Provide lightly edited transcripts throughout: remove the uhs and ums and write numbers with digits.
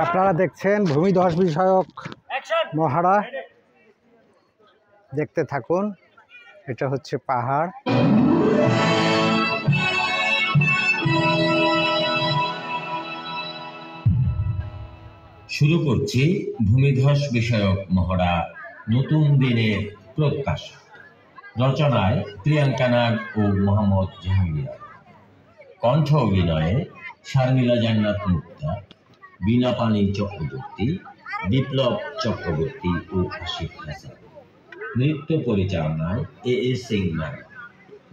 আপনারা দেখছেন ভূমিধস বিষয়ক মহড়া, দেখতে থাকুন। এটা হচ্ছে পাহাড়। শুরু করছি ভূমিধস বিষয়ক মহড়া, নতুন দিনের প্রত্যাশা। রচনায় প্রিয়াঙ্কা নাগ ও মোহাম্মদ জাহাঙ্গীর। কণ্ঠ অভিনয়ে শারমিলা জান্নাত মুক্তা, বিনা পানি চক্রবর্তী, বিপ্লব চক্রবর্তী ও আশিক হাসান। নৃত্য পরিচালনায় এ সিং নাগ।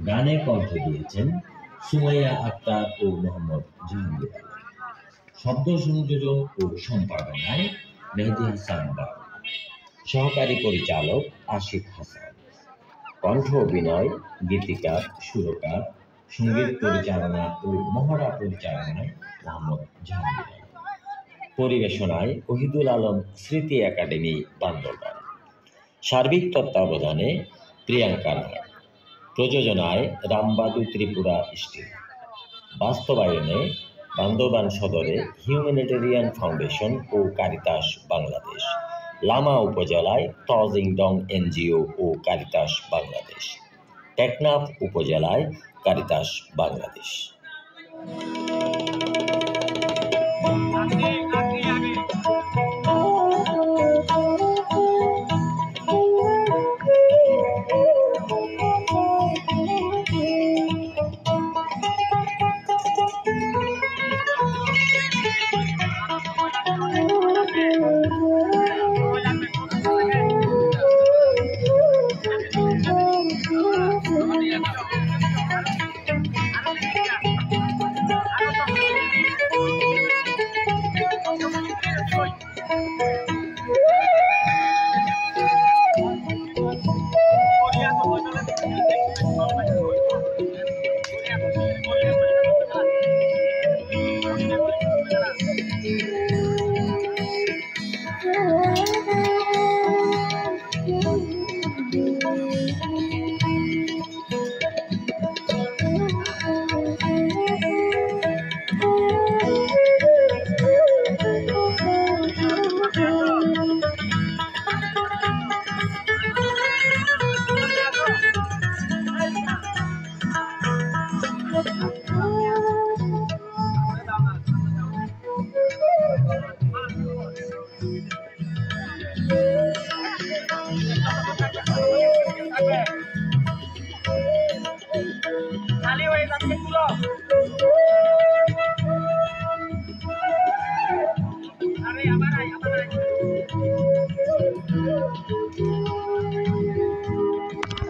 গানে কণ্ঠ দিয়েছেন সুমাইয়া আক্তার ও মোহাম্মদ জাহাঙ্গীর। শব্দ সংযোজন ও সম্পাদনায় মেহেদী হাসান বাবু। সহকারী পরিচালক আশিক হাসান। কণ্ঠ অভিনয় গীতিকার, সুরকার, সঙ্গীত পরিচালনা ও মহড়া পরিচালনায় মোহাম্মদ জাহাঙ্গীর। পরিবেশনায় ওহিদুল আলম স্মৃতি একাডেমি, বান্দরবান। সার্বিক তত্ত্বাবধানে প্রিয়াঙ্কা নাগ। প্রযোজনায় রামবাদু ত্রিপুরা স্টিল। বাস্তবায়নে বান্দরবান সদরে হিউম্যানিটেরিয়ান ফাউন্ডেশন ও কারিতাস বাংলাদেশ। লামা উপজেলায় তজিংডং এনজিও ও কারিতাস বাংলাদেশ। টেকনাফ উপজেলায় কারিতাস বাংলাদেশ।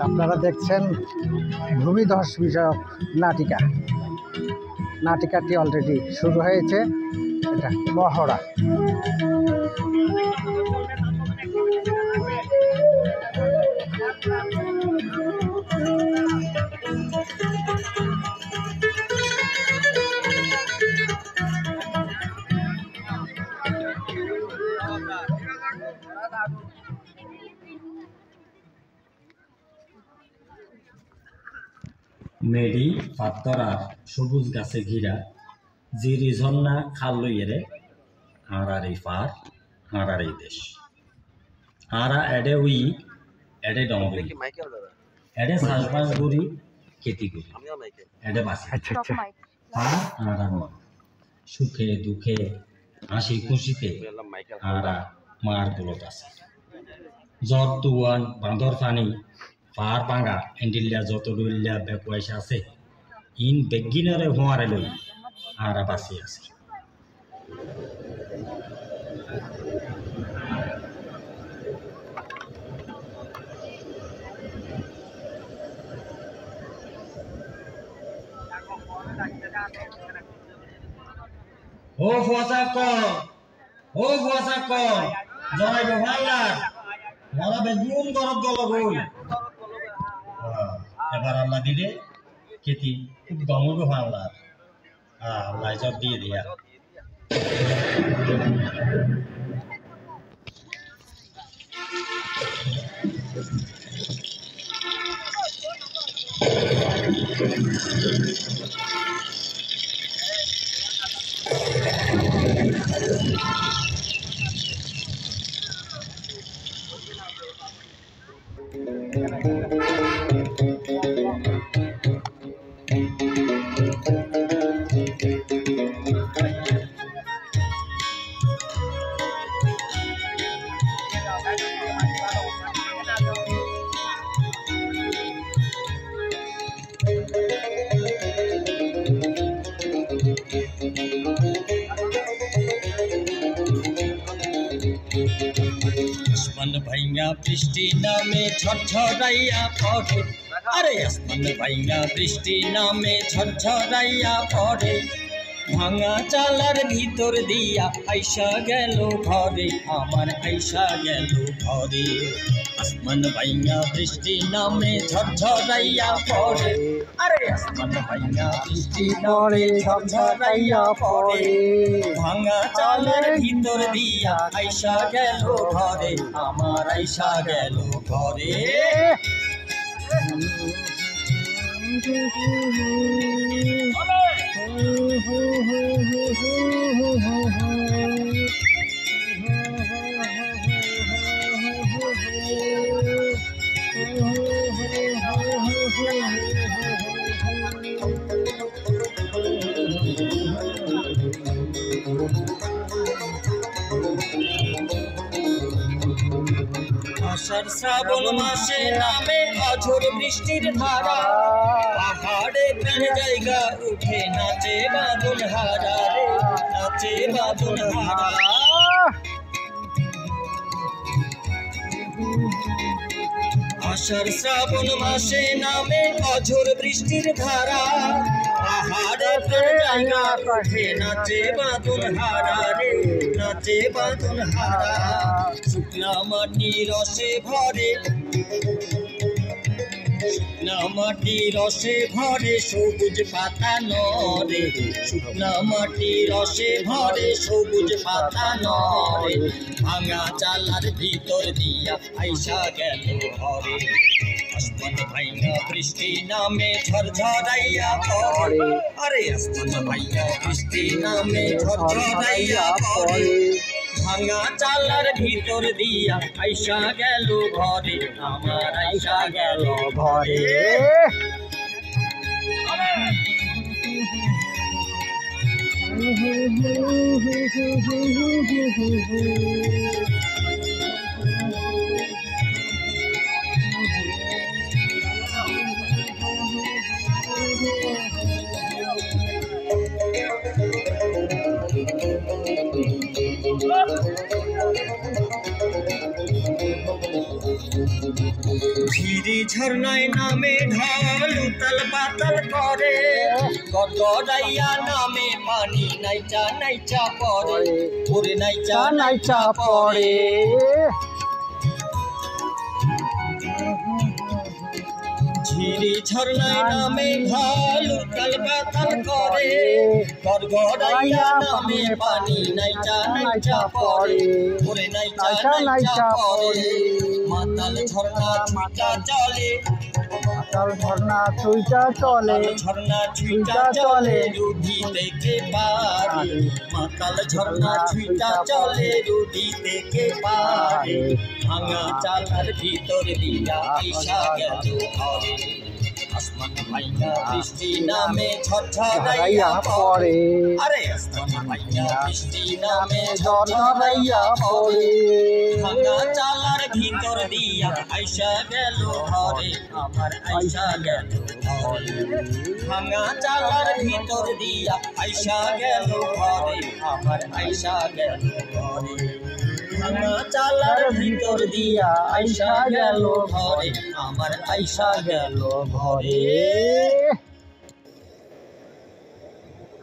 আপনারা দেখছেন ভূমিধস বিষয়ক নাটিকা। নাটিকাটি অলরেডি শুরু হয়েছে। এটা মহড়া। মেডি পাত্তরার সবুজ গাছে ঘিরা জিরি ঝর্ণা খাল লইয়েরে আর এই পার আর এই দেশ আরা এডে উই এডে ডঙ্গরি এডে সাজবাজ গুড়ি খেতি করি এডে বাসি আর মন সুখে দুঃখে হাসি খুশিতে আরা মার গোলত আছে। জ্বর তুয়ান বাঁদর ফানি পাহাড় ভাঙা এন্ডিল্লা যত ডইল্লা বেকুয়াইসা আছে ইন বেগিনারে হোয়ারে লই আর বাসি আছে। ও ফুয়াশা কর, ও ফুয়াশা কর, জয় গোপাল্লার মরা বেগুন গরব দল গই। এবার আল্লাহ দিলে খেতি খুব দমকে হয় আল্লাহ। আল্লাহ সব দিয়ে দিয়া আসমান ভাইঙ্গা বৃষ্টি নামে ঝরঝরাইয়া পড়ে, আরে আসমান ভাইঙ্গা বৃষ্টি নামে ঝরঝরাইয়া পড়ে, ভাঙা চালার ভিতর দিয়া আইসা গেল ঘরে, আমার আইসা গেল ঘরে। আসমান ভাইঙ্গা বৃষ্টি নামে ঝরঝরাইয়া পড়ে, আরে আসমান ভাইঙ্গা বৃষ্টি নামে ঝরঝরাইয়া পড়ে, ভাঙা চালার ভিতর দিয়া আইসা গেল ঘরে, আমার আইসা গেল ঘরে। আষাঢ় শ্রাবণ মাসে নামে অঝোর বৃষ্টির ধারা, পাহাড়ে প্রাণ জায়গা উঠে নাচে বাদল হারা রে, নাচে বাদল হারা। আষাঢ় শ্রাবণ মাসে নামে অঝোর বৃষ্টির ধারা, পাহাড়ে প্রাণ জায়গা উঠে নাচে বাদল হারা রে, নাচে বাদল হারা। শুকনা মাটি রসে ভরে, শুকনা মাটি রসে ভরে সবুজ পাতা নরে, শুকনা মাটি রসে ভরে সবুজ পাতা নরে, ভাঙা চালার ভিতর দিয়া আইসা গেল ঘরে। আসমান ভাইঙ্গা বৃষ্টি নামে ঝরঝরাইয়া পড়ে, আরে আসমান ভাইঙ্গা বৃষ্টি নামে ঝরঝরাইয়া পড়ে, ভাঙা চালার ভিতর দিয়া আইসা গেল ঘরে, আমার আইসা গেল ঘরে। ঝিরি ঝর্ণায় নামে ঢল উতাল পাতাল করে, গড়গড়াইয়া নামে পানি নাইচা নাইচা পড়ে, ওরে নাইচা নাইচা পড়ে। ঝিরি ঝর্ণায় নামে ঢল উতাল পাতাল করে, গড়গড়াইয়া নামে পানি নাইচা নাইচা পড়ে, ওরে নাইচা নাইচা পড়ে। মাতাল ঝর্ণা ছুঁইটা চলে, মাতাল ঝর্ণা ছুঁইটা চলে, ঝর্ণা ছুঁইটা চলে রুধি থেকে পারে, মাতাল ঝর্ণা ছুঁইটা চলে রুধি থেকে পারে, ভাঙা চালার ভিতর দিয়া আইসা গেল ঘরে। আসমান ভাইঙ্গা বৃষ্টি নামে ঝরঝরাইয়া পড়ে, আরে আসমান ভাইঙ্গা বৃষ্টি নামে ঝরঝরাইয়া পড়ে, ভাঙা চালার ভিতর দিয়া আইসা গেল ঘরে, আমার আইসা গেল ঘরে। ভাঙা চালার ভিতর দিয়া আইসা গেল ঘরে, আমার আইসা গেল ঘরে। ভাঙা চালার ভিতর দিয়া আইসা গেল ঘরে, আমার আইসা গেল ঘরে।